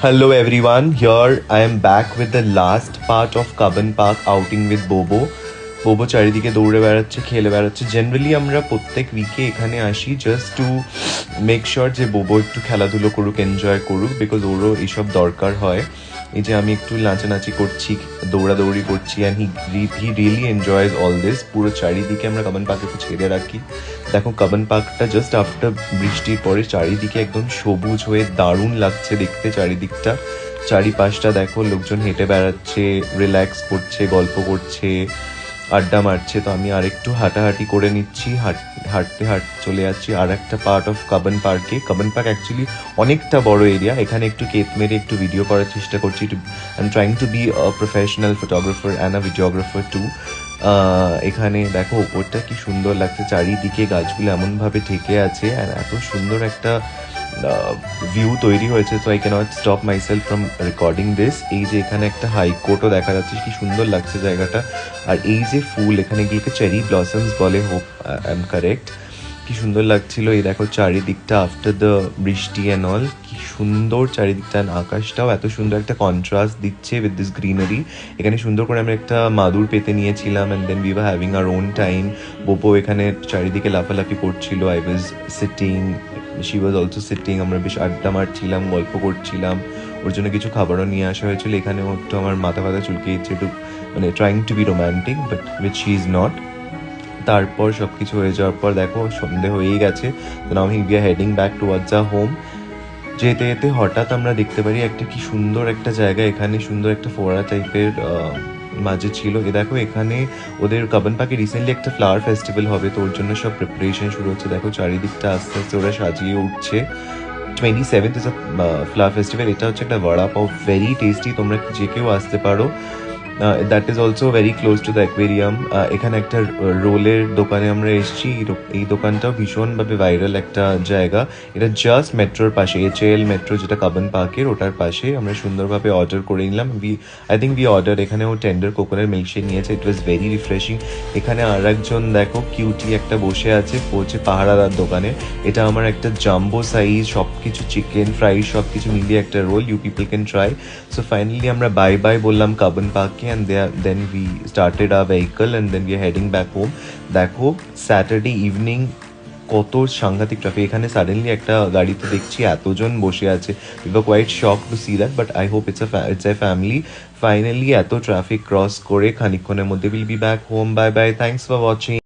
Hello everyone, here I am back with the last part of Cubbon Park outing with Bobo. বোবো চারিদিকে দৌড়ে বেড়াচ্ছে, খেলে বেড়াচ্ছে। Generally আমরা প্রত্যেক উইকে এখানে আসি জাস্ট টু মেক শিওর যে বোবো একটু খেলাধুলো করুক, এনজয় করুক, বিকজ ওরও এইসব দরকার হয়। এই যে আমি একটু নাচানাচি করছি, দৌড়াদৌড়ি করছি, and he really enjoys all this. পুরো চারিদিকে আমরা কাবন পার্কে একটু ছেড়ে রাখি। দেখো কাবন পার্কটা জাস্ট আফটার বৃষ্টির পরে চারিদিকে একদম সবুজ হয়ে দারুণ লাগছে দেখতে চারিদিকটা। চারিপাশটা দেখো, লোকজন হেঁটে বেড়াচ্ছে, রিল্যাক্স করছে, গল্প করছে, আড্ডা মারছে। তো আমি আরেকটু হাঁটাহাঁটি করে নিচ্ছি, হাঁটতে হাঁটতে চলে যাচ্ছি আর একটা পার্ট অফ কাবন পার্কে। কাবন পার্ক অ্যাকচুয়ালি অনেকটা বড় এরিয়া। এখানে একটু কেত মেরে একটু ভিডিও করার চেষ্টা করছি। I am trying to be a professional photographer and a videographer too. এখানে দেখো ওপরটা কি সুন্দর লাগছে, চারিদিকে গাছগুলো এমনভাবে ঢেকে আছে, আর এত সুন্দর একটা ভিউ তৈরি হয়েছে। So I can't stop myself from recording this. এই যে এখানে একটা হাইকোর্টও দেখা যাচ্ছে, কি সুন্দর লাগছে জায়গাটা। আর এই যে ফুল, এখানে এগুলোকে চেরি ব্লসমস বলে, হোপ আই এম কারেক্ট। কি সুন্দর লাগছিল। এই দেখো চারিদিকটা আফটার দ্য বৃষ্টি অ্যান্ড অল, কি সুন্দর চারিদিকটা। আকাশটাও এত সুন্দর একটা কন্ট্রাস্ট দিচ্ছে উইথ দিস গ্রিনারি। এখানে সুন্দর করে আমরা একটা মাদুর পেতে নিয়েছিলাম, and then we were having our own time. বোপো এখানে চারিদিকে লাফালাফি করছিল, I was sitting, she was also sitting. আমরা বেশ আড্ডা মারছিলাম, গল্প করছিলাম। ওর জন্য কিছু খাবারও নিয়ে আসা হয়েছিল। এখানেও একটু আমার মাথা ফাথা চুলকিয়েছে, একটু মানে trying to be romantic, but which she is not. তারপর সব কিছু হয়ে যাওয়ার পর দেখো সন্ধে হয়েই গেছে। তো now we are heading back towards our home. যেতে যেতে হঠাৎ আমরা দেখতে পারি একটা কি সুন্দর একটা জায়গা। এখানে সুন্দর একটা ফোয়ারা টাইপের মাঝে ছিল। এ দেখো এখানে ওদের কাবন পার্কে রিসেন্টলি একটা ফ্লাওয়ার ফেস্টিভ্যাল হবে, তো ওর জন্য সব প্রিপারেশন শুরু হচ্ছে। দেখো চারিদিকটা আস্তে আস্তে ওরা সাজিয়ে উঠছে। 27th is a flower festival. এটা হচ্ছে একটা বড়া পাও, ভেরি টেস্টি। তোমরা যে কেউ আসতে পারো। That is also very close to the aquarium. এখানে একটা রোলের দোকানে আমরা এসেছি। এই দোকানটাও ভীষণভাবে ভাইরাল একটা জায়গা। এটা জাস্ট মেট্রোর পাশে, HAL মেট্রো যেটা কাবন পার্কের, ওটার পাশে। আমরা সুন্দরভাবে অর্ডার করে নিলাম। I think order. এখানেও টেন্ডার কোকোনাট মিল্কশেক নিয়েছে। ইট ওয়াজ ভেরি রিফ্রেশিং। এখানে আর একজন দেখো কিউটি একটা বসে আছে, পৌঁছে পাহাড়াদার দোকানে। এটা আমার একটা জাম্বো সাইজ, সব কিছু চিকেন ফ্রাই সব কিছু মিলিয়ে একটা roll. You people can try. So finally আমরা বাই বাই বললাম কাবন পার্কে, and then we started our vehicle and then we are heading back home. দেখো স্যাটারডে ইভিনিং কত সাংঘাতিক ট্রাফিক। এখানে সাডেনলি একটা গাড়িতে দেখছি এতজন বসে আছে। We were quite shock to see that, but I hope it's a family. Finally এত ট্রাফিক ক্রস করে খানিকক্ষণের মধ্যে will be back home. Bye bye, thanks for watching.